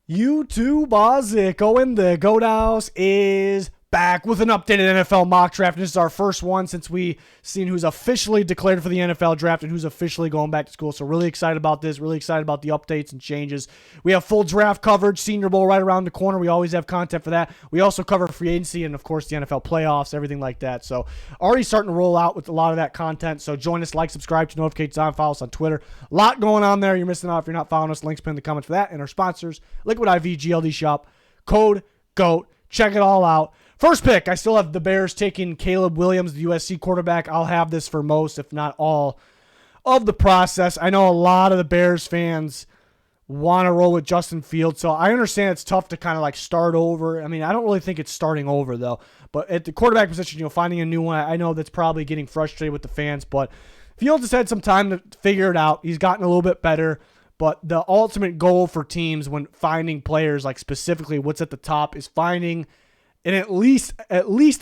YouTube Bazico and the Goat House is back with an updated NFL mock draft. This is our first one since we seen who's officially declared for the NFL draft and who's officially going back to school. So really excited about this, really excited about the updates and changes. We have full draft coverage, Senior Bowl right around the corner. We always have content for that. We also cover free agency and, of course, the NFL playoffs, everything like that. So already starting to roll out with a lot of that content. So join us, like, subscribe to notifications on, follow us on Twitter. A lot going on there. You're missing out if you're not following us. Links pinned in the comments for that. And our sponsors, Liquid IV, GLD Shop, code GOAT. Check it all out. First pick, I still have the Bears taking Caleb Williams, the USC quarterback. I'll have this for most, if not all, of the process. I know a lot of the Bears fans want to roll with Justin Fields, so I understand it's tough to kind of like start over. I mean, I don't really think it's starting over, though. But at the quarterback position, finding a new one, I know that's probably getting frustrated with the fans, but Fields has had some time to figure it out. He's gotten a little bit better. But the ultimate goal for teams when finding players, like specifically what's at the top, is finding at least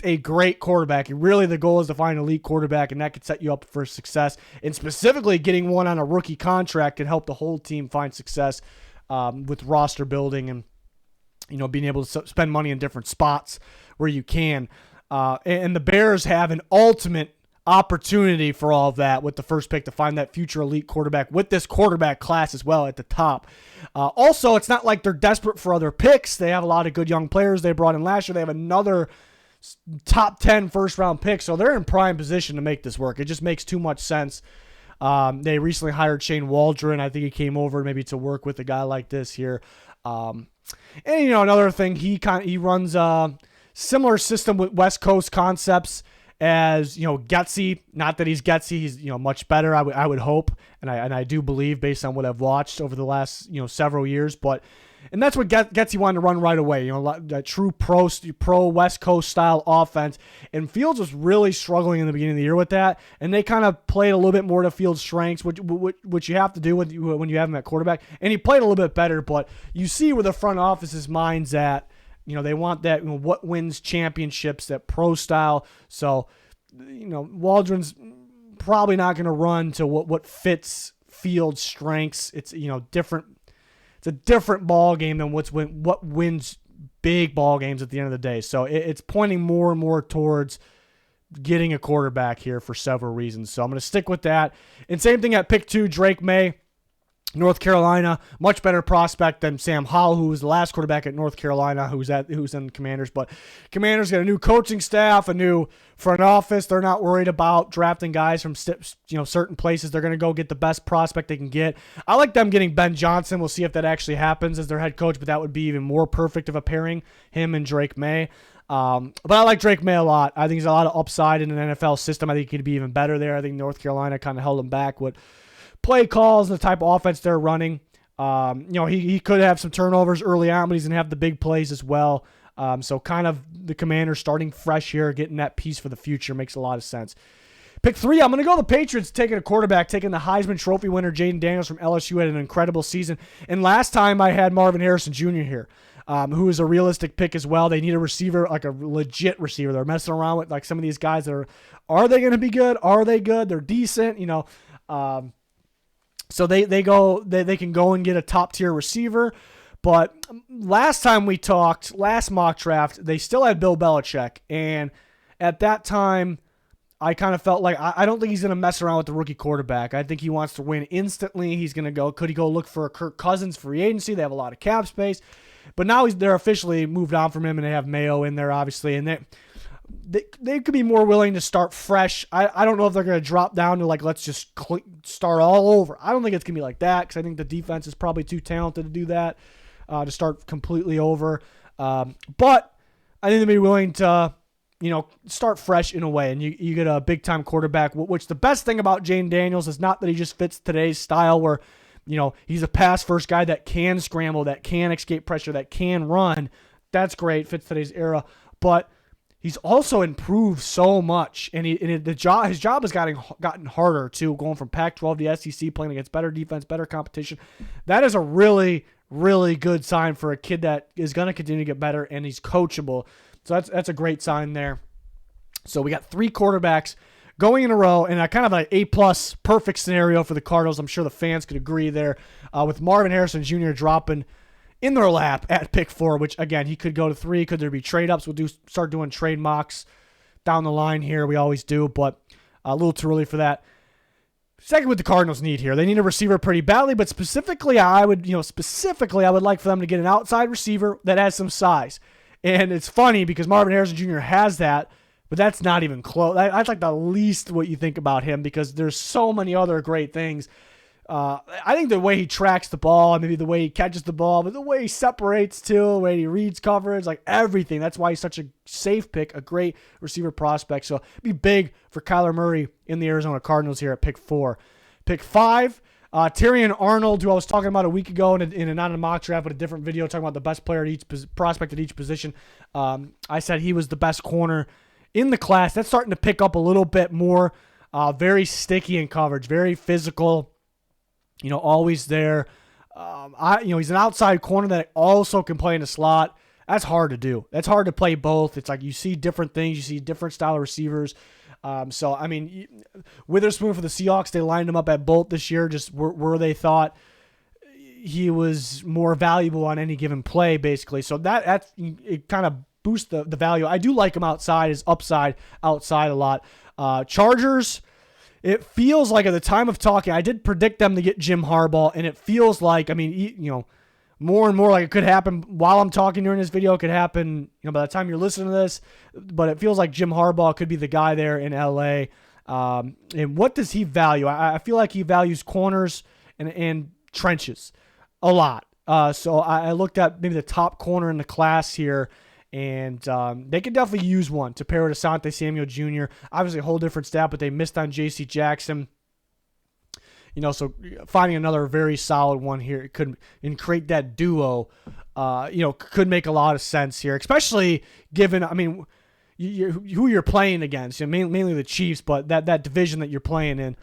a great quarterback. And really the goal is to find an elite quarterback, and that could set you up for success. And specifically getting one on a rookie contract can help the whole team find success with roster building and being able to spend money in different spots where you can. And the Bears have an ultimate opportunity for all of that with the first pick to find that future elite quarterback with this quarterback class as well at the top. Also, it's not like they're desperate for other picks. They have a lot of good young players they brought in last year. They have another top 10 first-round pick, so they're in prime position to make this work. It just makes too much sense. They recently hired Shane Waldron. I think he came over maybe to work with a guy like this here. And another thing, he runs a similar system with West Coast concepts as Getsy. Not that he's Getsy, he's much better. I would hope, and I do believe based on what I've watched over the last several years. And that's what Getsy wanted to run right away. That true pro West Coast style offense. And Fields was really struggling in the beginning of the year with that, and they kind of played a little bit more to Fields' strengths, which you have to do when you have him at quarterback. And he played a little bit better, but you see where the front office's mind's at. They want that, what wins championships, that pro style. So, Waldron's probably not going to run to what fits Fields' strengths. It's, different. It's a different ball game than what wins big ball games at the end of the day. So it's pointing more and more towards getting a quarterback here for several reasons. So I'm going to stick with that. And same thing at pick 2, Drake Maye, North Carolina, much better prospect than Sam Howell, who was the last quarterback at North Carolina, who's in Commanders. But Commanders got a new coaching staff, a new front office. They're not worried about drafting guys from certain places. They're going to go get the best prospect they can get. I like them getting Ben Johnson. We'll see if that actually happens as their head coach, but that would be even more perfect of a pairing, him and Drake Maye. But I like Drake Maye a lot. I think there's a lot of upside in an NFL system. I think he could be even better there. I think North Carolina kind of held him back with play calls and the type of offense they're running. He could have some turnovers early on, but he's going to have the big plays as well. So kind of the Commanders starting fresh here, getting that piece for the future makes a lot of sense. Pick 3, I'm going to go the Patriots taking a quarterback, taking the Heisman Trophy winner Jayden Daniels from LSU, had an incredible season. And last time I had Marvin Harrison Jr. here, who is a realistic pick as well. They need a receiver, like a legit receiver. They're messing around with like some of these guys that are they going to be good? Are they good? They're decent, So they can go and get a top-tier receiver. But last time we talked, last mock draft, they still had Bill Belichick. And at that time, I kind of felt like I don't think he's going to mess around with the rookie quarterback. I think he wants to win instantly. He's going to go. Could he go look for a Kirk Cousins free agency? They have a lot of cap space. But now they're officially moved on from him, and they have Mayo in there, obviously. And they could be more willing to start fresh. I don't know if they're going to drop down to let's just start all over. I don't think it's going to be like that because I think the defense is probably too talented to do that, to start completely over. But I think they'll be willing to, start fresh in a way. And you get a big-time quarterback, which the best thing about Jayden Daniels is not that he just fits today's style where, he's a pass-first guy that can scramble, that can escape pressure, that can run. That's great, fits today's era. But he's also improved so much, and his job has gotten harder too, going from Pac-12 to SEC, playing against better defense, better competition. That is a really, really good sign for a kid that is going to continue to get better, and he's coachable. So that's a great sign there. So we got 3 quarterbacks going in a row, and a kind of an A-plus perfect scenario for the Cardinals. I'm sure the fans could agree there, with Marvin Harrison Jr. dropping in their lap at pick 4, which, again, he could go to 3. Could there be trade-ups? We'll start doing trade mocks down the line here. We always do, but a little too early for that. Second, what the Cardinals need here. They need a receiver pretty badly, but specifically, I would like for them to get an outside receiver that has some size. And it's funny because Marvin Harrison Jr. has that, but that's not even close. That's like the least what you think about him because there's so many other great things. I think the way he tracks the ball, maybe the way he catches the ball, but the way he separates too, the way he reads coverage, like everything. That's why he's such a safe pick, a great receiver prospect. So it'd be big for Kyler Murray in the Arizona Cardinals here at pick 4. Pick 5, Terrion Arnold, who I was talking about a week ago not in a mock draft, but a different video talking about the best player at each prospect at each position. I said he was the best corner in the class. That's starting to pick up a little bit more. Very sticky in coverage, very physical. Always there. He's an outside corner that also can play in the slot. That's hard to do. That's hard to play both. It's like you see different things. You see different style of receivers. Witherspoon for the Seahawks, they lined him up at both this year, just where they thought he was more valuable on any given play, basically. So it kind of boosts the value. I do like him outside, his upside outside a lot. Chargers, it feels like at the time of talking, I did predict them to get Jim Harbaugh, and it feels like, more and more like it could happen while I'm talking during this video. It could happen, by the time you're listening to this, but it feels like Jim Harbaugh could be the guy there in LA. And what does he value? I feel like he values corners and trenches a lot. So I looked at maybe the top corner in the class here, and they could definitely use one to pair with Asante Samuel Jr. Obviously a whole different stat, but they missed on J.C. Jackson. So finding another very solid one here and create that duo, could make a lot of sense here, especially given, who you're playing against, mainly the Chiefs, but that division that you're playing in,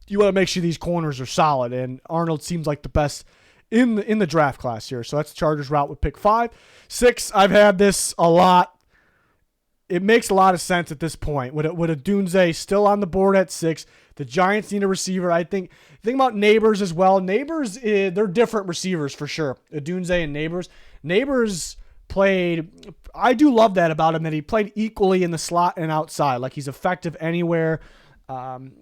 you want to make sure these corners are solid, and Arnold seems like the best in the draft class here. So that's the Chargers route with pick 5. 6, I've had this a lot. It makes a lot of sense at this point. With Odunze still on the board at 6, the Giants need a receiver. I think about Nabers as well. Nabers, they're different receivers for sure. Odunze and Nabers. Nabers played, I do love that about him, that he played equally in the slot and outside. Like he's effective anywhere.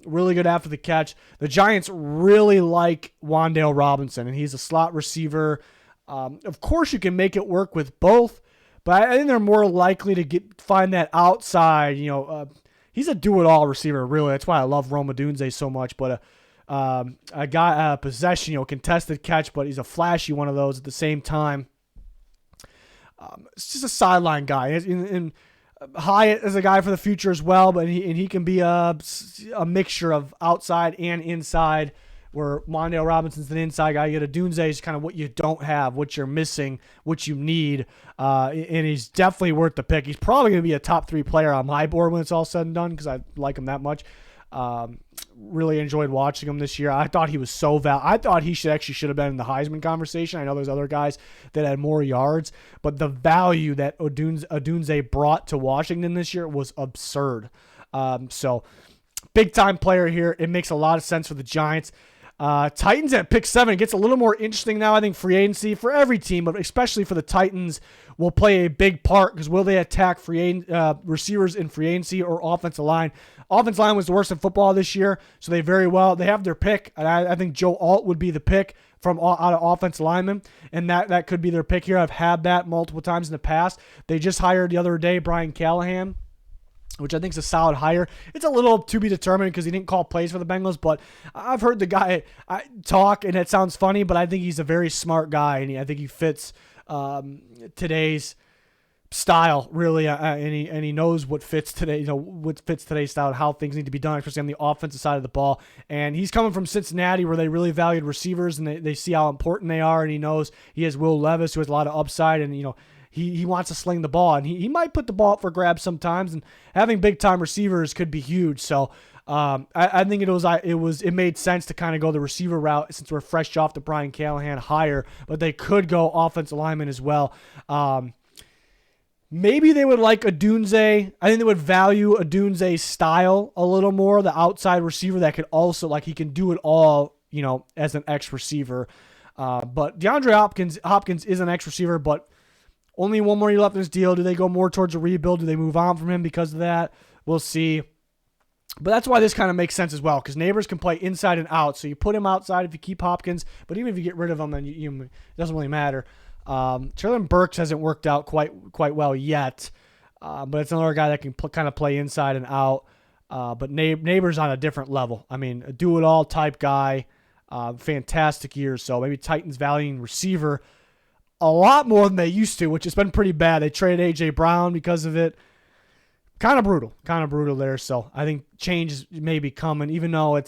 Really good after the catch. The Giants really like Wan'Dale Robinson, and he's a slot receiver. Of course, you can make it work with both, but I think they're more likely to find that outside. He's a do-it-all receiver, really. That's why I love Rome Odunze so much. But a guy, possession, contested catch, but he's a flashy one of those at the same time. It's just a sideline guy. And Hyatt is a guy for the future as well, but he can be a mixture of outside and inside, where Wan'Dale Robinson's an inside guy. You get Odunze is kind of what you don't have, what you're missing, what you need, and he's definitely worth the pick. He's probably going to be a top 3 player on my board when it's all said and done because I like him that much. Really enjoyed watching him this year. I thought he was so I thought he should have been in the Heisman conversation. I know there's other guys that had more yards, but the value that Odunze brought to Washington this year was absurd. So big time player here. It makes a lot of sense for the Giants. Titans at pick 7. It gets a little more interesting now. I think free agency for every team, but especially for the Titans, will play a big part because will they attack receivers in free agency or offensive line? Offensive line was the worst in football this year, so they have their pick. And I think Joe Alt would be the pick from out of offensive linemen, and that could be their pick here. I've had that multiple times in the past. They just hired the other day Brian Callahan, which I think is a solid hire. It's a little to be determined because he didn't call plays for the Bengals, but I've heard the guy talk, and it sounds funny, but I think he's a very smart guy, and I think he fits today's style, really, and he knows what fits today, what fits today's style, how things need to be done, especially on the offensive side of the ball. And he's coming from Cincinnati, where they really valued receivers, and they see how important they are, and he knows he has Will Levis, who has a lot of upside, and He wants to sling the ball, and he might put the ball up for grabs sometimes, and having big-time receivers could be huge. So I think it made sense to kind of go the receiver route since we're fresh off the Brian Callahan hire, but they could go offensive lineman as well. Maybe they would like Odunze. I think they would value Odunze's style a little more, the outside receiver that could also, he can do it all, as an X receiver. But DeAndre Hopkins is an X receiver, but only one more year left in his deal. Do they go more towards a rebuild? Do they move on from him because of that? We'll see. But that's why this kind of makes sense as well, because Nabers can play inside and out. So you put him outside if you keep Hopkins, but even if you get rid of him, then it doesn't really matter. Traylon Burks hasn't worked out quite well yet, but it's another guy that can kind of play inside and out. But Nabers on a different level. I mean, a do-it-all type guy, fantastic year. So maybe Titans valuing receiver a lot more than they used to, which has been pretty bad. They traded A.J. Brown because of it. Kind of brutal there. So I think change may be coming, even though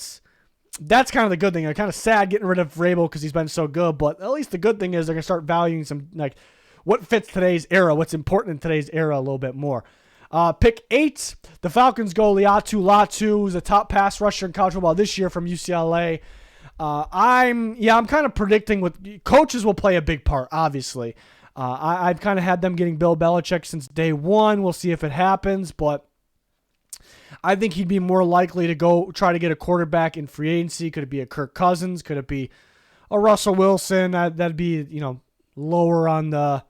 that's kind of the good thing. I'm kind of sad getting rid of Vrabel because he's been so good, but at least the good thing is they're going to start valuing some, like, what fits today's era, what's important in today's era a little bit more. Pick 8, the Falcons go Latu, who's a top pass rusher in college football this year from UCLA. I'm kind of predicting coaches will play a big part, obviously. I've kind of had them getting Bill Belichick since day one. We'll see if it happens, but I think he'd be more likely to go try to get a quarterback in free agency. Could it be a Kirk Cousins? Could it be a Russell Wilson? That'd be, lower on the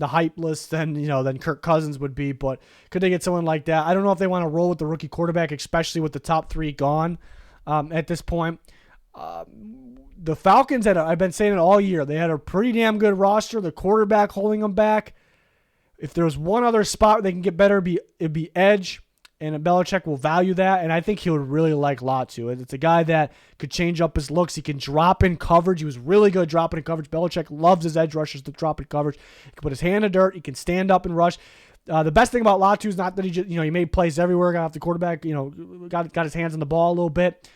hype list than Kirk Cousins would be, but could they get someone like that? I don't know if they want to roll with the rookie quarterback, especially with the top 3 gone at this point. The Falcons I've been saying it all year, they had a pretty damn good roster. The quarterback holding them back. If there was one other spot they can get better, it'd be edge, and Belichick will value that, and I think he would really like Latu. It's a guy that could change up his looks. He can drop in coverage. He was really good dropping in coverage. Belichick loves his edge rushers to drop in coverage. He can put his hand in dirt. He can stand up and rush. The best thing about Latu is not that he made plays everywhere, got off the quarterback, got his hands on the ball a little bit.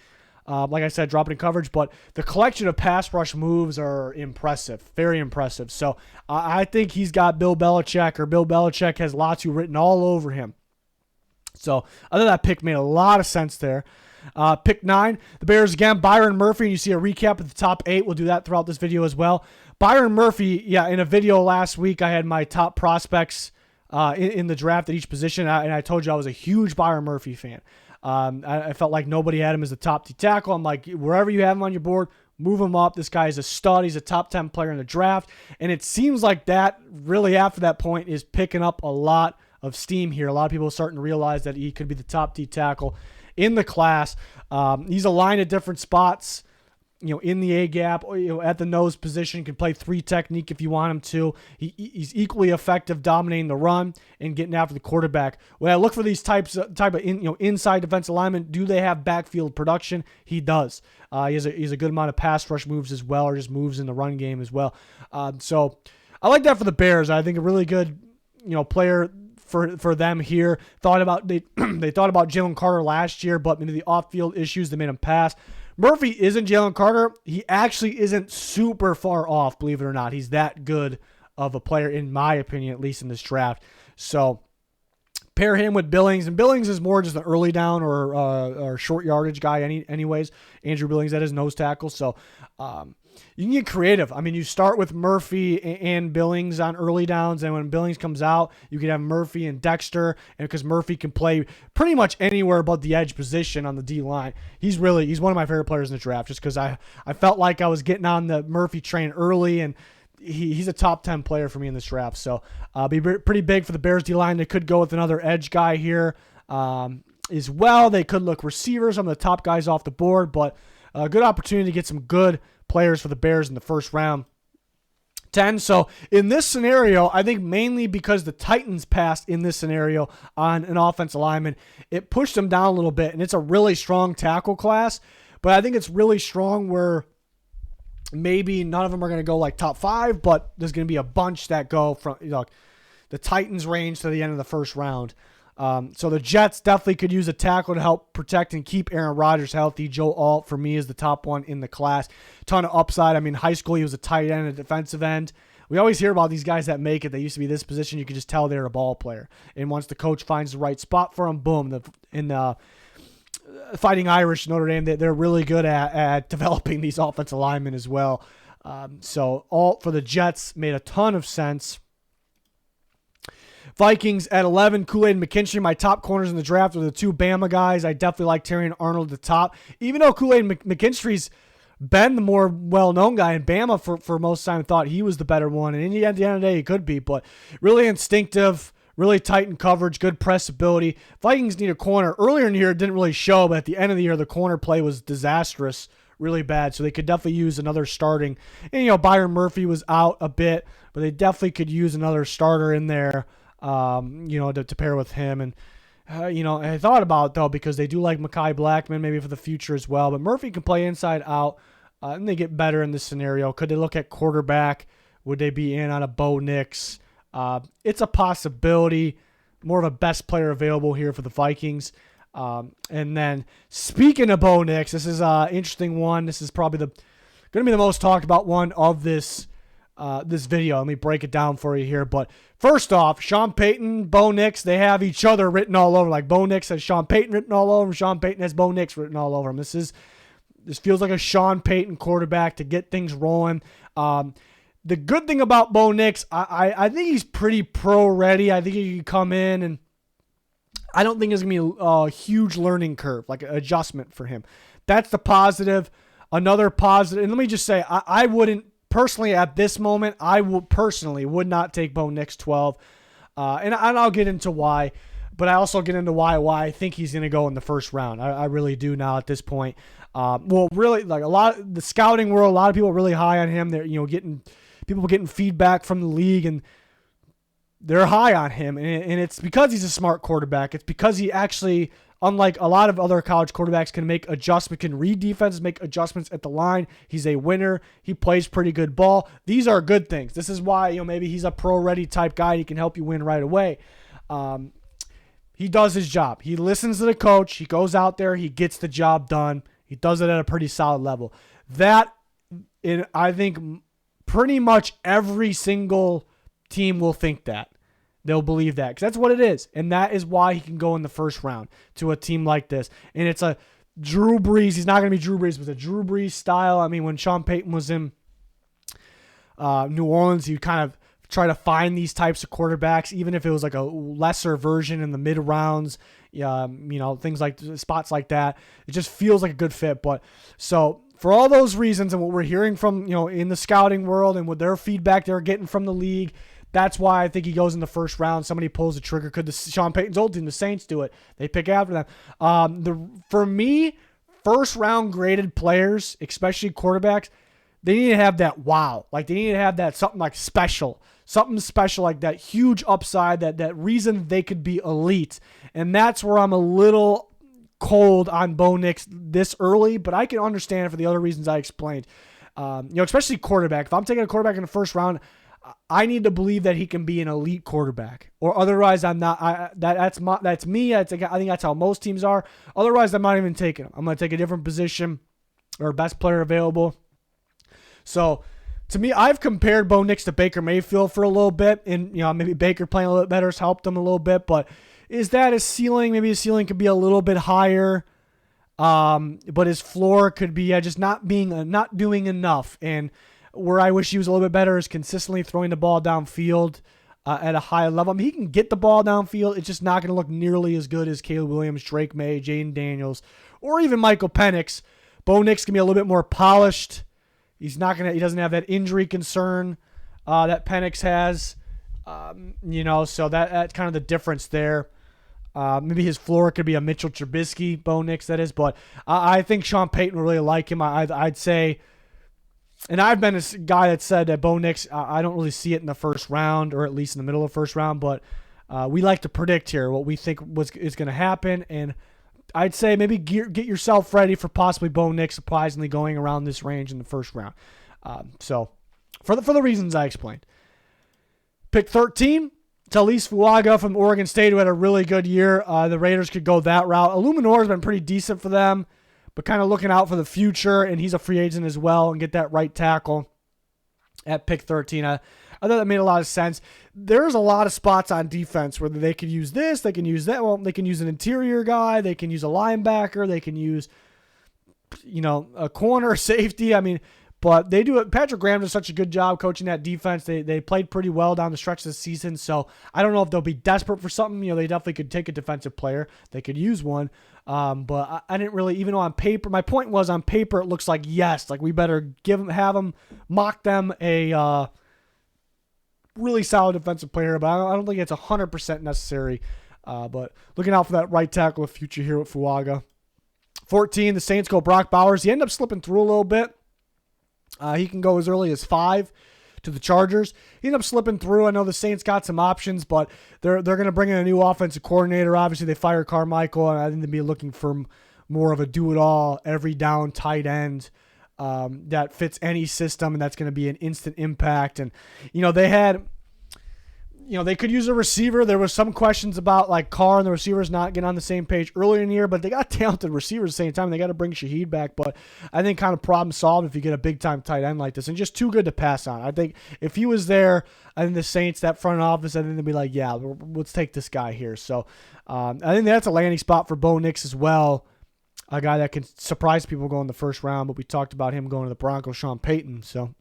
Like I said, dropping in coverage, but the collection of pass rush moves are impressive, very impressive. So I think he's got Bill Belichick has Latu written all over him. So I thought that pick made a lot of sense there. Pick 9, the Bears again, Byron Murphy, and you see a recap of the top 8. We'll do that throughout this video as well. Byron Murphy, in a video last week, I had my top prospects in the draft at each position, and I told you I was a huge Byron Murphy fan. I felt like nobody had him as a top D tackle. I'm like, wherever you have him on your board, move him up. This guy is a stud. He's a top 10 player in the draft. And it seems like that really after that point is picking up a lot of steam here. A lot of people are starting to realize that he could be the top D tackle in the class. He's aligned at different spots, in the A gap, at the nose position, can play 3 technique if you want him to. He's equally effective dominating the run and getting after the quarterback. When I look for these type of inside defensive linemen, do they have backfield production? He does. He's a good amount of pass rush moves as well, or just moves in the run game as well. So I like that for the Bears. I think a really good player for them here. They thought about Jalen Carter last year, but maybe the off-field issues that made him pass. Murphy isn't Jalen Carter. He actually isn't super far off, believe it or not. He's that good of a player, in my opinion, at least in this draft. So pair him with Billings, and Billings is more just an early down or short yardage guy anyways. Andrew Billings, that is nose tackle. So you can get creative. I mean, you start with Murphy and Billings on early downs, and when Billings comes out, you can have Murphy and Dexter, and because Murphy can play pretty much anywhere but the edge position on the D line. He's one of my favorite players in the draft, just because I felt like I was getting on the Murphy train early, and he's a top 10 player for me in this draft. So be pretty big for the Bears D line. They could go with another edge guy here as well. They could look receivers, some of the top guys off the board, but a good opportunity to get some good players for the Bears in the first round. 10. So in this scenario, I think mainly because the Titans passed in this scenario on an offensive lineman, it pushed them down a little bit, and it's a really strong tackle class, but I think it's really strong where maybe none of them are going to go like top 5, but there's going to be a bunch that go from the Titans range to the end of the first round. So the Jets definitely could use a tackle to help protect and keep Aaron Rodgers healthy. Joe Alt, for me, is the top one in the class. Ton of upside. I mean, high school, he was a tight end, a defensive end. We always hear about these guys that make it. They used to be this position. You could just tell they're a ball player. And once the coach finds the right spot for them, boom. In the Fighting Irish, Notre Dame, they're really good at developing these offensive linemen as well. So Alt for the Jets made a ton of sense. Vikings at 11, Kool-Aid and McKinstry, my top corners in the draft, are the 2 Bama guys. I definitely like Terrion Arnold at the top. Even though Kool-Aid and McKinstry's been the more well-known guy, and Bama for most time thought he was the better one. And at the end of the day, he could be, but really instinctive, really tight in coverage, good press ability. Vikings need a corner. Earlier in the year, it didn't really show, but at the end of the year, the corner play was disastrous, really bad. So they could definitely use another starting. And, Byron Murphy was out a bit, but they definitely could use another starter in there, to pair with him. And, I thought about it, though, because they do like Mekhi Blackman maybe for the future as well. But Murphy can play inside out, and they get better in this scenario. Could they look at quarterback? Would they be in on a Bo Nix? It's a possibility. More of a best player available here for the Vikings. And then speaking of Bo Nix, this is an interesting one. This is probably going to be the most talked about one of this video. Let me break it down for you here. But first off, Sean Payton, Bo Nix, they have each other written all over. Like Bo Nix has Sean Payton written all over him. Sean Payton has Bo Nix written all over him. This feels like a Sean Payton quarterback to get things rolling. The good thing about Bo Nix, I think he's pretty pro ready. I think he can come in, and I don't think there's going to be a huge learning curve, like an adjustment for him. That's the positive. Another positive, and let me just say, I wouldn't, personally at this moment, would not take Bo Nix 12. And I'll get into why, but I also get into why I think he's going to go in the first round. I really do now at this point. Really, like the scouting world, a lot of people are really high on him. They're, getting feedback from the league, and they're high on him. And it's because he's a smart quarterback. It's because he actually, unlike a lot of other college quarterbacks, can make adjustments, can read defenses, make adjustments at the line. He's a winner. He plays pretty good ball. These are good things. This is why, maybe he's a pro-ready type guy. He can help you win right away. He does his job. He listens to the coach. He goes out there. He gets the job done. He does it at a pretty solid level. I think pretty much every single team will think that. They'll believe that because that's what it is. And that is why he can go in the first round to a team like this. And it's a Drew Brees. He's not going to be Drew Brees, but it's a Drew Brees style. I mean, when Sean Payton was in New Orleans, he would kind of try to find these types of quarterbacks, even if it was like a lesser version in the mid rounds, things like spots like that. It just feels like a good fit. But so for all those reasons and what we're hearing from, in the scouting world and with their feedback they're getting from the league, that's why I think he goes in the first round. Somebody pulls the trigger. Could Sean Payton's old team, the Saints, do it? They pick after them. For me, first round graded players, especially quarterbacks, they need to have that wow. Like they need to have that something like special. Something special like that huge upside, that reason they could be elite. And that's where I'm a little cold on Bo Nix this early, but I can understand it for the other reasons I explained. Especially quarterback. If I'm taking a quarterback in the first round, I need to believe that he can be an elite quarterback, or otherwise I'm not. That's me. I think that's how most teams are. Otherwise, I'm not even taking him. I'm going to take a different position or best player available. So, to me, I've compared Bo Nix to Baker Mayfield for a little bit, and maybe Baker playing a little bit better has helped him a little bit. But is that his ceiling? Maybe his ceiling could be a little bit higher, but his floor could be just not doing enough. And where I wish he was a little bit better is consistently throwing the ball downfield at a high level. I mean, he can get the ball downfield. It's just not going to look nearly as good as Caleb Williams, Drake Maye, Jayden Daniels, or even Michael Penix. Bo Nix can be a little bit more polished. He doesn't have that injury concern that Penix has. So that's kind of the difference there. Maybe his floor could be a Mitchell Trubisky, Bo Nix, that is. But I think Sean Payton would really like him. I'd say, and I've been a guy that said that Bo Nix, I don't really see it in the first round, or at least in the middle of the first round. But we like to predict here what we think is going to happen. And I'd say maybe get yourself ready for possibly Bo Nix surprisingly going around this range in the first round. So for the reasons I explained. Pick 13, Talise Fuaga from Oregon State, who had a really good year. The Raiders could go that route. Illuminor has been pretty decent for them, but kind of looking out for the future, and he's a free agent as well, and get that right tackle at pick 13. I thought that made a lot of sense. There's a lot of spots on defense where they could use this, they can use that. Well, they can use an interior guy, they can use a linebacker, they can use, a corner, safety. I mean, But they do it. Patrick Graham does such a good job coaching that defense. They played pretty well down the stretch of the season. So I don't know if they'll be desperate for something. They definitely could take a defensive player. They could use one. But I didn't really, even though on paper, my point was on paper, it looks like yes, like we better have them, mock them a really solid defensive player. But I don't think it's 100% necessary. But looking out for that right tackle of future here with Fuaga. 14, the Saints go Brock Bowers. He ended up slipping through a little bit. He can go as early as 5 to the Chargers. He ended up slipping through. I know the Saints got some options, but they're going to bring in a new offensive coordinator. Obviously, they fired Carmichael, and I think they'll be looking for more of a do-it-all, every down tight end that fits any system, and that's going to be an instant impact. And, they had... they could use a receiver. There was some questions about like Carr and the receivers not getting on the same page earlier in the year, but they got talented receivers at the same time. They got to bring Shaheed back, but I think kind of problem solved if you get a big time tight end like this, and just too good to pass on. I think if he was there, I think the Saints, that front office, I think they'd be like, yeah, let's take this guy here. So I think that's a landing spot for Bo Nix as well, a guy that can surprise people going in the first round, but we talked about him going to the Broncos, Sean Payton. So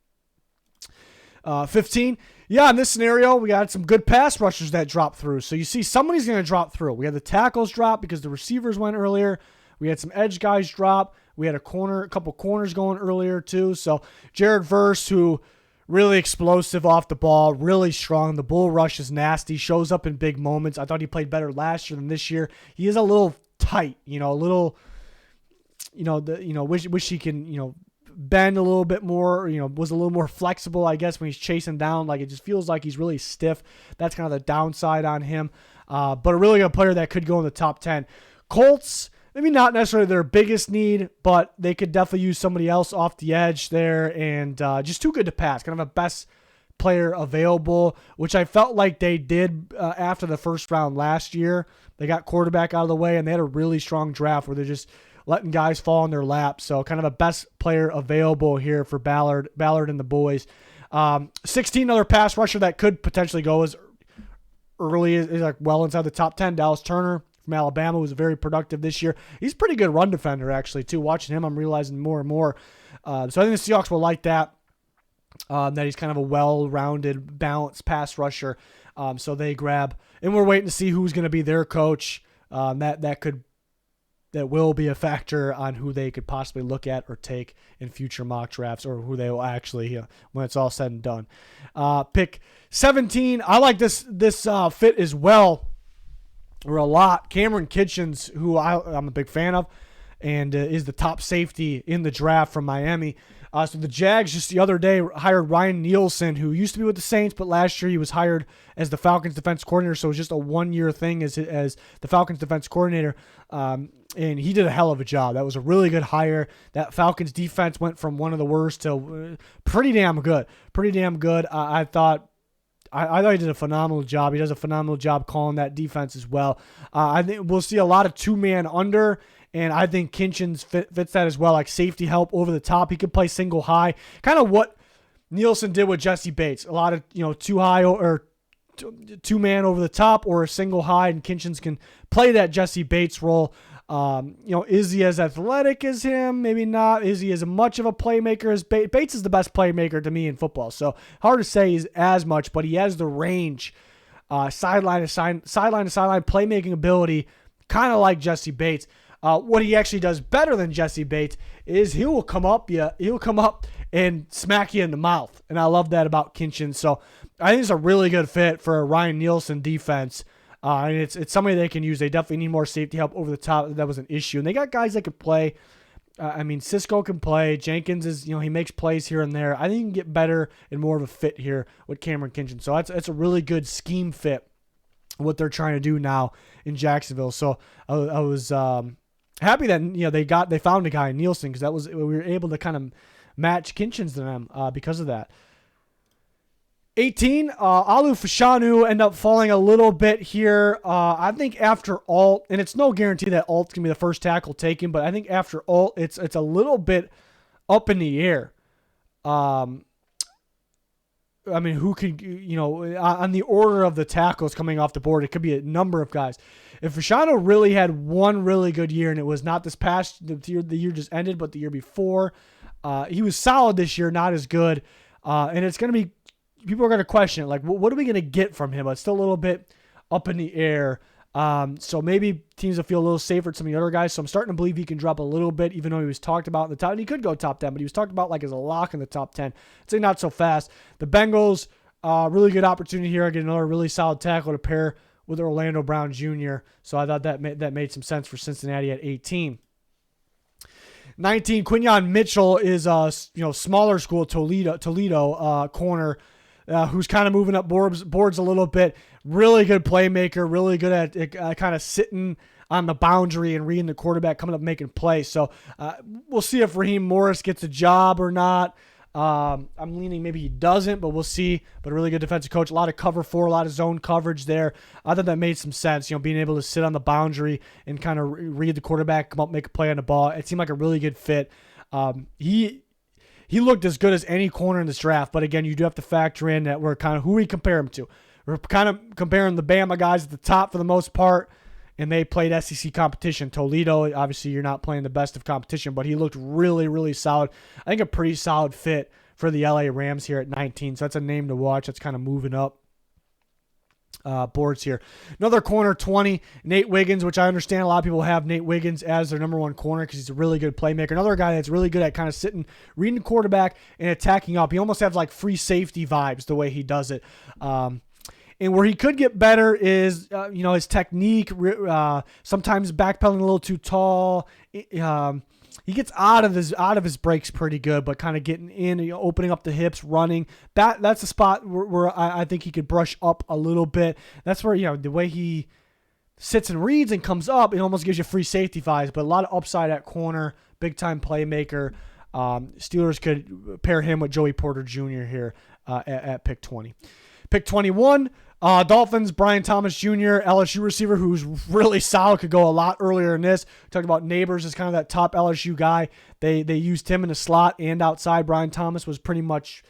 15. Yeah, in this scenario, we got some good pass rushers that dropped through. So you see somebody's going to drop through. We had the tackles drop because the receivers went earlier. We had some edge guys drop. We had a couple corners going earlier too. So Jared Verse, who really explosive off the ball, really strong. The bull rush is nasty, shows up in big moments. I thought he played better last year than this year. He is a little tight, a little, wish he can, bend a little bit more, was a little more flexible, I guess, when he's chasing down. Like, it just feels like he's really stiff. That's kind of the downside on him. But a really good player that could go in the top 10. Colts, maybe not necessarily their biggest need, but they could definitely use somebody else off the edge there, and just too good to pass. Kind of a best player available, which I felt like they did after the first round last year. They got quarterback out of the way, and they had a really strong draft where they're just letting guys fall in their lap. So kind of a best player available here for Ballard and the boys. 16, another pass rusher that could potentially go as early as like well inside the top 10. Dallas Turner from Alabama was very productive this year. He's a pretty good run defender actually too. Watching him, I'm realizing more and more. So I think the Seahawks will like that. That he's kind of a well-rounded, balanced pass rusher. So they grab, and we're waiting to see who's going to be their coach. That will be a factor on who they could possibly look at or take in future mock drafts, or who they will actually, when it's all said and done. Pick 17. I like this fit as well, or a lot. Cameron Kitchens, who I'm a big fan of, and is the top safety in the draft from Miami. So the Jags just the other day hired Ryan Nielsen, who used to be with the Saints, but last year he was hired as the Falcons defense coordinator. So it was just a 1-year thing as the Falcons defense coordinator. And he did a hell of a job. That was a really good hire. That Falcons defense went from one of the worst to pretty damn good. I thought he did a phenomenal job. He does a phenomenal job calling that defense as well. I think we'll see a lot of 2-man under, and I think Kitchens fits that as well, like safety help over the top. He could play single high, kind of what Nielsen did with Jesse Bates. A lot of 2 high or 2-man over the top, or a single high, and Kitchens can play that Jesse Bates role. Is he as athletic as him? Maybe not. Is he as much of a playmaker as Bates? Bates is the best playmaker to me in football, so hard to say he's as much, but he has the range, sideline to sideline playmaking ability, kind of like Jesse Bates. What he actually does better than Jesse Bates is he'll come up and smack you in the mouth, and I love that about Kitchens. So I think it's a really good fit for a Ryan Nielsen defense. And it's somebody they can use. They definitely need more safety help over the top. That was an issue. And they got guys that can play. Cisco can play. Jenkins is, he makes plays here and there. I think he can get better and more of a fit here with Cameron Kitchens. So it's a really good scheme fit, what they're trying to do now in Jacksonville. So I was happy that they found a guy in Nielsen, because we were able to kind of match Kitchens to them because of that. 18, Alu Fashanu end up falling a little bit here. I think after Alt, and it's no guarantee that Alt's going to be the first tackle taken, but I think after Alt, it's a little bit up in the air. Who could, on the order of the tackles coming off the board, it could be a number of guys. If Fashanu really had one really good year, and it was not this past, the year just ended, but the year before, He was solid this year, not as good. And it's going to be, people are going to question it. Like, what are we going to get from him? But it's still a little bit up in the air. So maybe teams will feel a little safer at some of the other guys. So I'm starting to believe he can drop a little bit, even though he was talked about in the top. And he could go top 10, but he was talked about like as a lock in the top 10. I'd say not so fast. The Bengals, really good opportunity here. I get another really solid tackle to pair with Orlando Brown Jr. So I thought that made some sense for Cincinnati at 18. 19, Quinyon Mitchell is a smaller school, Toledo corner, who's kind of moving up boards a little bit. Really good playmaker, really good at kind of sitting on the boundary and reading the quarterback, coming up making plays. So we'll see if Raheem Morris gets a job or not. I'm leaning maybe he doesn't, but we'll see. But a really good defensive coach, a lot of cover 4, a lot of zone coverage there. I thought that made some sense, being able to sit on the boundary and kind of read the quarterback, come up, make a play on the ball. It seemed like a really good fit. He looked as good as any corner in this draft, but again, you do have to factor in that we're kind of who we compare him to. We're kind of comparing the Bama guys at the top for the most part, and they played SEC competition. Toledo, obviously, you're not playing the best of competition, but he looked really, really solid. I think a pretty solid fit for the LA Rams here at 19, so that's a name to watch. That's kind of moving up boards here. Another corner, 20, Nate Wiggins, which I understand a lot of people have Nate Wiggins as their number one corner because he's a really good playmaker. Another guy that's really good at kind of sitting, reading the quarterback, and attacking up. He almost has like free safety vibes the way he does it. And where he could get better is, his technique, sometimes backpedaling a little too tall. He gets out of his breaks pretty good, but kind of getting in, opening up the hips, running. That's a spot where I think he could brush up a little bit. That's where, the way he sits and reads and comes up, it almost gives you free safety vibes, but a lot of upside at corner, big-time playmaker. Steelers could pair him with Joey Porter Jr. here at pick 20. Pick 21, Dolphins, Brian Thomas Jr., LSU receiver who's really solid, could go a lot earlier in this. Talked about Nabers as kind of that top LSU guy. They used him in the slot and outside. Brian Thomas was pretty much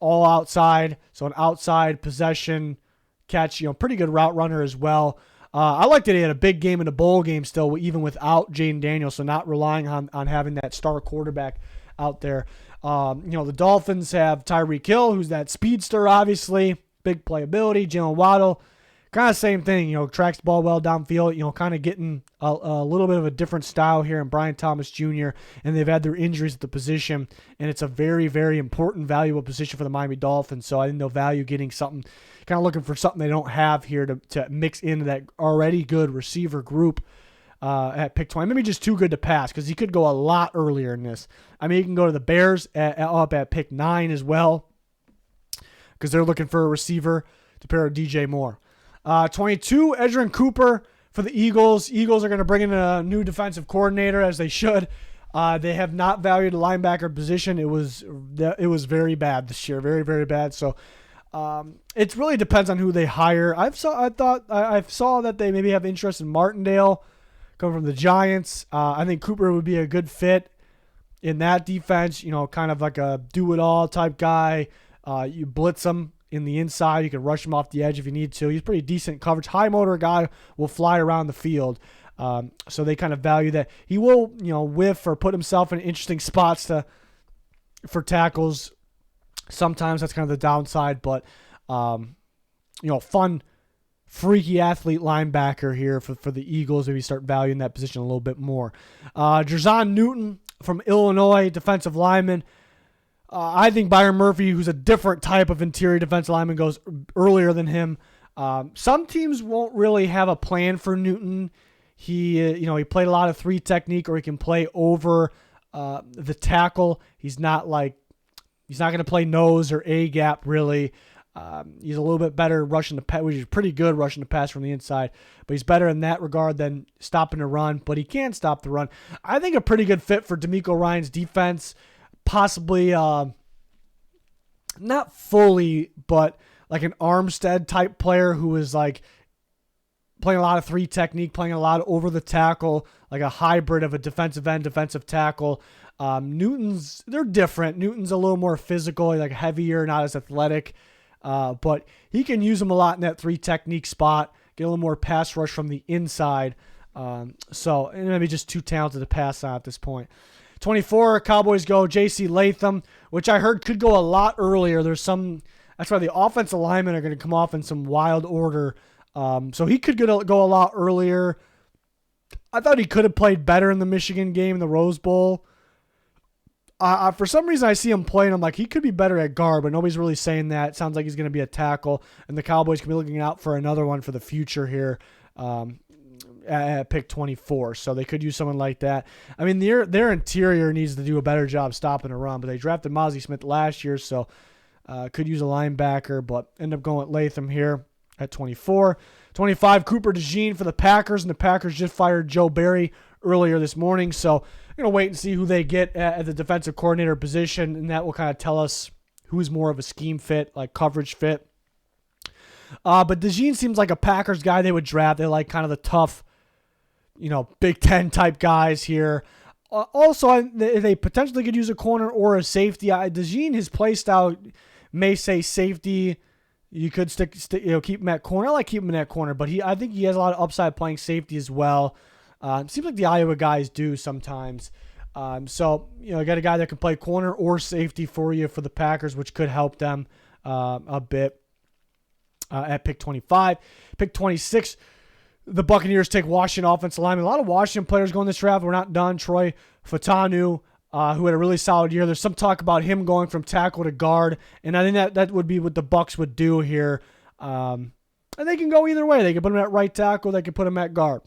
all outside, so an outside possession catch, pretty good route runner as well. I liked that he had a big game in the bowl game still, even without Jayden Daniels, so not relying on having that star quarterback out there. The Dolphins have Tyreek Hill, who's that speedster, obviously. Big playability. Jalen Waddle, kind of same thing, tracks the ball well downfield, kind of getting a little bit of a different style here in Brian Thomas Jr., and they've had their injuries at the position, and it's a very, very important, valuable position for the Miami Dolphins, so I think they'll value getting something, kind of looking for something they don't have here to mix into that already good receiver group at pick 20. Maybe just too good to pass because he could go a lot earlier in this. I mean, he can go to the Bears up at pick 9 as well, because they're looking for a receiver to pair with DJ Moore. 22, Edgerrin Cooper for the Eagles. Eagles are going to bring in a new defensive coordinator, as they should. They have not valued the linebacker position. It was very bad this year, very, very bad. So it really depends on who they hire. I saw that they maybe have interest in Martindale coming from the Giants. I think Cooper would be a good fit in that defense, kind of like a do-it-all type guy. You blitz him in the inside. You can rush him off the edge if you need to. He's pretty decent coverage. High motor guy, will fly around the field. So they kind of value that. He will, whiff or put himself in interesting spots for tackles. Sometimes that's kind of the downside, but, fun, freaky athlete linebacker here for the Eagles. Maybe start valuing that position a little bit more. Jerzon Newton from Illinois, defensive lineman. I think Byron Murphy, who's a different type of interior defensive lineman, goes earlier than him. Some teams won't really have a plan for Newton. He played a lot of 3 technique, or he can play over the tackle. He's not going to play nose or A gap really. He's a little bit better rushing the pass, which is pretty good rushing the pass from the inside, but he's better in that regard than stopping the run. But he can stop the run. I think a pretty good fit for DeMeco Ryans' defense. Possibly not fully, but like an Armstead type player who is like playing a lot of 3 technique, playing a lot over the tackle, like a hybrid of a defensive end, defensive tackle. They're different. Newton's a little more physical, like heavier, not as athletic, but he can use them a lot in that 3 technique spot, get a little more pass rush from the inside. So maybe just too talented to pass on at this point. 24, Cowboys go J.C. Latham, which I heard could go a lot earlier. That's why the offensive linemen are going to come off in some wild order. So he could go a lot earlier. I thought he could have played better in the Michigan game, in the Rose Bowl. For some reason, I see him playing. I'm like, he could be better at guard, but nobody's really saying that. It sounds like he's going to be a tackle, and the Cowboys can be looking out for another one for the future here at pick 24. So they could use someone like that. I mean, their interior needs to do a better job stopping a run, but they drafted Mozzie Smith last year, so could use a linebacker, but end up going with Latham here at 24. 25, Cooper DeJean for the Packers, and the Packers just fired Joe Barry earlier this morning, so we're going to wait and see who they get at the defensive coordinator position, and that will kind of tell us who's more of a scheme fit, like coverage fit. But DeJean seems like a Packers guy they would draft. They like kind of the tough, Big Ten type guys here. Also, they potentially could use a corner or a safety. DeJean, his play style may say safety. You could keep him at corner. I like keeping him at corner, but I think he has a lot of upside playing safety as well. Seems like the Iowa guys do sometimes. So, you got a guy that can play corner or safety for you for the Packers, which could help them a bit at pick 25. Pick 26, the Buccaneers take Washington offensive lineman. A lot of Washington players going this draft. We're not done. Troy Fautanu, who had a really solid year. There's some talk about him going from tackle to guard, and I think that would be what the Bucs would do here. And they can go either way. They can put him at right tackle. They can put him at guard.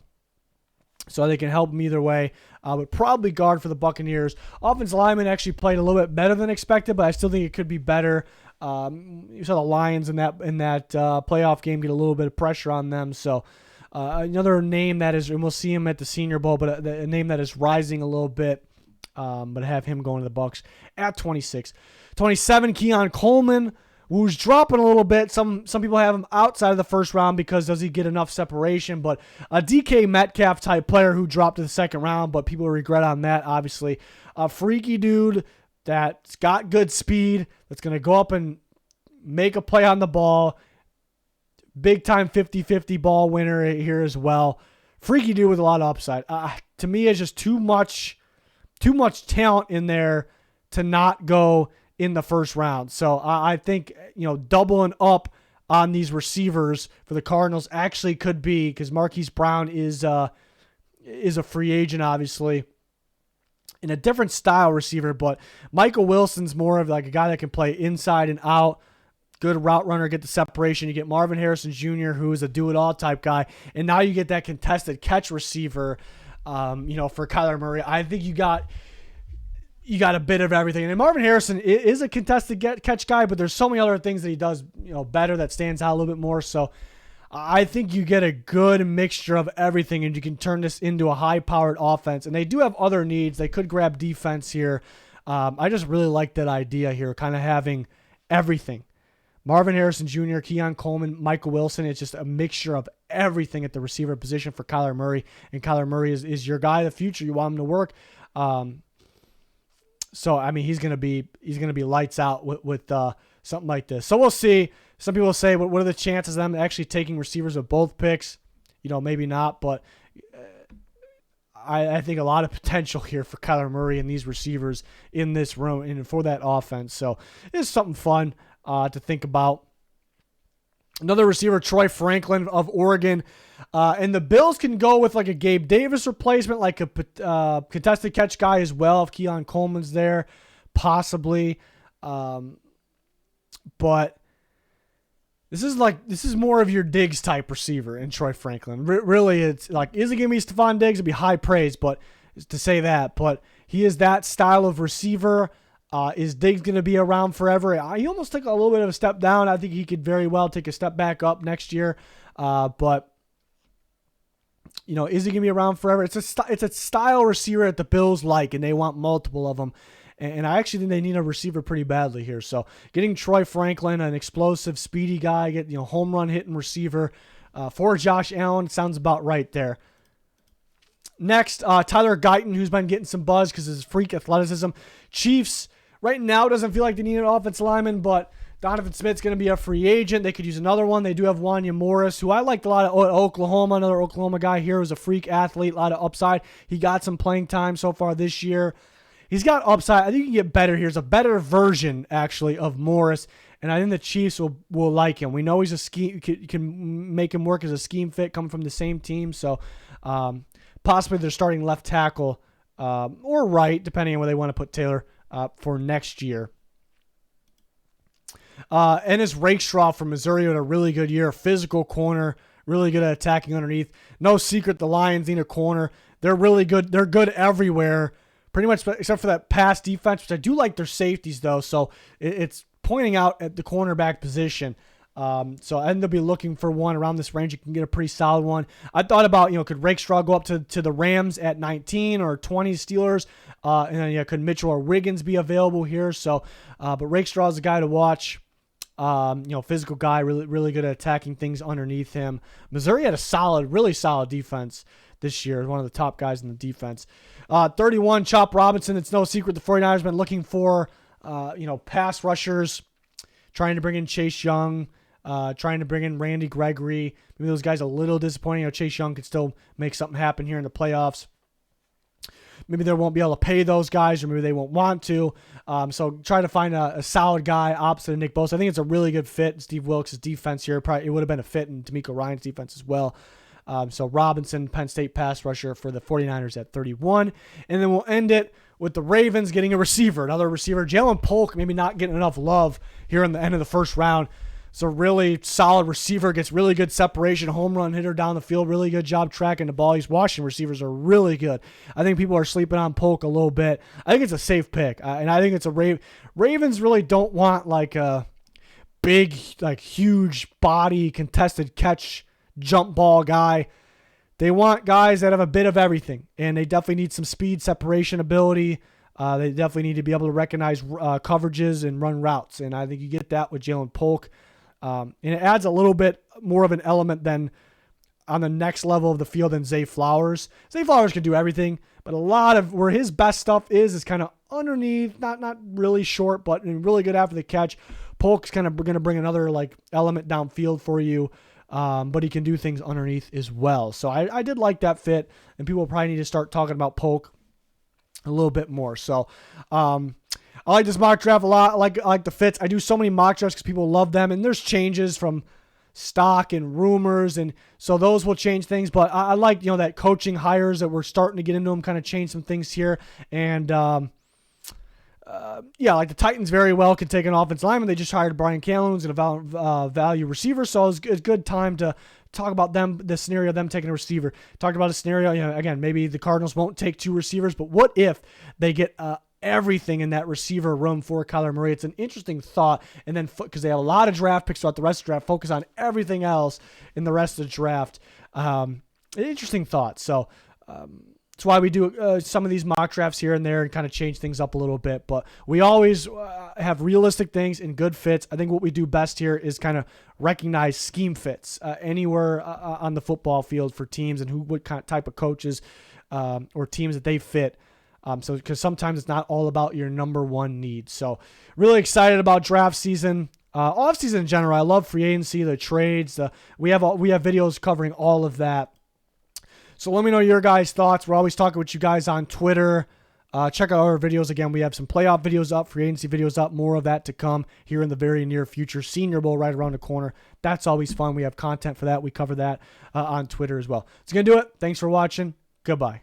So they can help him either way, but probably guard for the Buccaneers. Offensive lineman actually played a little bit better than expected, but I still think it could be better. You saw the Lions in that playoff game get a little bit of pressure on them. So another name that is, and we'll see him at the Senior Bowl, but a name that is rising a little bit. But have him going to the Bucs at 26. 27, Keon Coleman, who's dropping a little bit. Some people have him outside of the first round because does he get enough separation? But a DK Metcalf type player who dropped to the second round, but people regret on that, obviously. A freaky dude that's got good speed, that's going to go up and make a play on the ball. Big time 50-50 ball winner here as well. Freaky dude with a lot of upside. To me, it's just too much talent in there to not go in the first round. So I think, doubling up on these receivers for the Cardinals actually could be, because Marquise Brown is a free agent, obviously, in a different style receiver, but Michael Wilson's more of like a guy that can play inside and out, good route runner, get the separation. You get Marvin Harrison Jr., who is a do-it-all type guy, and now you get that contested catch receiver, for Kyler Murray. I think you got a bit of everything. And Marvin Harrison is a contested catch guy, but there's so many other things that he does, better, that stands out a little bit more. So I think you get a good mixture of everything, and you can turn this into a high-powered offense. And they do have other needs. They could grab defense here. I just really like that idea here, kind of having everything. Marvin Harrison Jr., Keon Coleman, Michael Wilson. It's just a mixture of everything at the receiver position for Kyler Murray. And Kyler Murray is your guy of the future. You want him to work. So I mean, he's gonna be lights out with something like this. So we'll see. Some people say, what are the chances of them actually taking receivers with both picks? Maybe not, but I think a lot of potential here for Kyler Murray and these receivers in this room and for that offense. So it's something fun to think about. Another receiver, Troy Franklin of Oregon. And the Bills can go with like a Gabe Davis replacement, like a contested catch guy as well, if Keon Coleman's there, possibly. But this is more of your Diggs type receiver in Troy Franklin. Really, it's like, is it going to be Stephon Diggs? It'd be high praise, but to say that. But he is that style of receiver. Is Diggs going to be around forever? He almost took a little bit of a step down. I think he could very well take a step back up next year. But is he going to be around forever? It's a style receiver that the Bills like, and they want multiple of them. And I actually think they need a receiver pretty badly here. So getting Troy Franklin, an explosive, speedy guy, get home run hitting receiver for Josh Allen, sounds about right there. Next, Tyler Guyton, who's been getting some buzz because of his freak athleticism. Chiefs right now doesn't feel like they need an offensive lineman, but Donovan Smith's going to be a free agent. They could use another one. They do have Wanya Morris, who I liked a lot of Oklahoma. Another Oklahoma guy here who's a freak athlete, a lot of upside. He got some playing time so far this year. he's got upside. I think he can get better here. He's a better version, actually, of Morris, and I think the Chiefs will like him. We know he's a scheme. You can make him work as a scheme fit coming from the same team. So possibly they're starting left tackle or right, depending on where they want to put Taylor for next year. Ennis Rakestraw from Missouri had a really good year. Physical corner, really good at attacking underneath. No secret, the Lions need a corner. They're really good. They're good everywhere, pretty much except for that pass defense, which I do like their safeties, though. So it's pointing out at the cornerback position. So I think they'll be looking for one around this range. You can get a pretty solid one. I thought about, could Rakestraw go up to the Rams at 19 or 20 Steelers? And then, could Mitchell or Wiggins be available here? So, but Rakestraw is a guy to watch. Physical guy, really, really good at attacking things underneath him. Missouri had a really solid defense this year. One of the top guys in the defense. 31, Chop Robinson. It's no secret the 49ers have been looking for, pass rushers, trying to bring in Chase Young, trying to bring in Randy Gregory. Maybe those guys are a little disappointing. Chase Young could still make something happen here in the playoffs. Maybe they won't be able to pay those guys, or maybe they won't want to. So try to find a solid guy opposite of Nick Bosa. I think it's a really good fit in Steve Wilkes' defense here. Probably it would have been a fit in D'Amico Ryan's defense as well. So Robinson, Penn State pass rusher for the 49ers at 31. And then we'll end it with the Ravens getting a receiver, another receiver. Jalen Polk maybe not getting enough love here in the end of the first round. It's a really solid receiver, gets really good separation, home run hitter down the field, really good job tracking the ball. These Washington receivers are really good. I think people are sleeping on Polk a little bit. I think it's a safe pick, and I think it's a Ravens really don't want like a big, like huge body contested catch jump ball guy. They want guys that have a bit of everything, and they definitely need some speed, separation ability. They definitely need to be able to recognize coverages and run routes, and I think you get that with Jalen Polk. And it adds a little bit more of an element than on the next level of the field than Zay Flowers. Zay Flowers can do everything, but a lot of where his best stuff is kind of underneath, not really short, but really good after the catch. Polk's kind of going to bring another like element downfield for you, but he can do things underneath as well. So I did like that fit, and people probably need to start talking about Polk a little bit more. So, I like this mock draft a lot. I like the fits. I do so many mock drafts because people love them, and there's changes from stock and rumors, and so those will change things. But I like that coaching hires that we're starting to get into them kind of change some things here. And like the Titans very well could take an offensive lineman. They just hired Brian Callen, who's going to value receiver, so it's a good time to talk about the scenario of them taking a receiver. Talked about a scenario, again, maybe the Cardinals won't take two receivers, but what if they get everything in that receiver room for Kyler Murray? It's an interesting thought. And then because they have a lot of draft picks throughout the rest of the draft, focus on everything else in the rest of the draft. An interesting thought. So that's why we do some of these mock drafts here and there and kind of change things up a little bit. But we always have realistic things and good fits. I think what we do best here is kind of recognize scheme fits anywhere on the football field for teams and what kind of type of coaches or teams that they fit. So because sometimes it's not all about your number one need. So really excited about draft season, off season in general. I love free agency, the trades. We have videos covering all of that. So let me know your guys' thoughts. We're always talking with you guys on Twitter. Check out our videos again. We have some playoff videos up, free agency videos up, more of that to come here in the very near future. Senior Bowl right around the corner. That's always fun. We have content for that. We cover that on Twitter as well. It's gonna do it. Thanks for watching. Goodbye.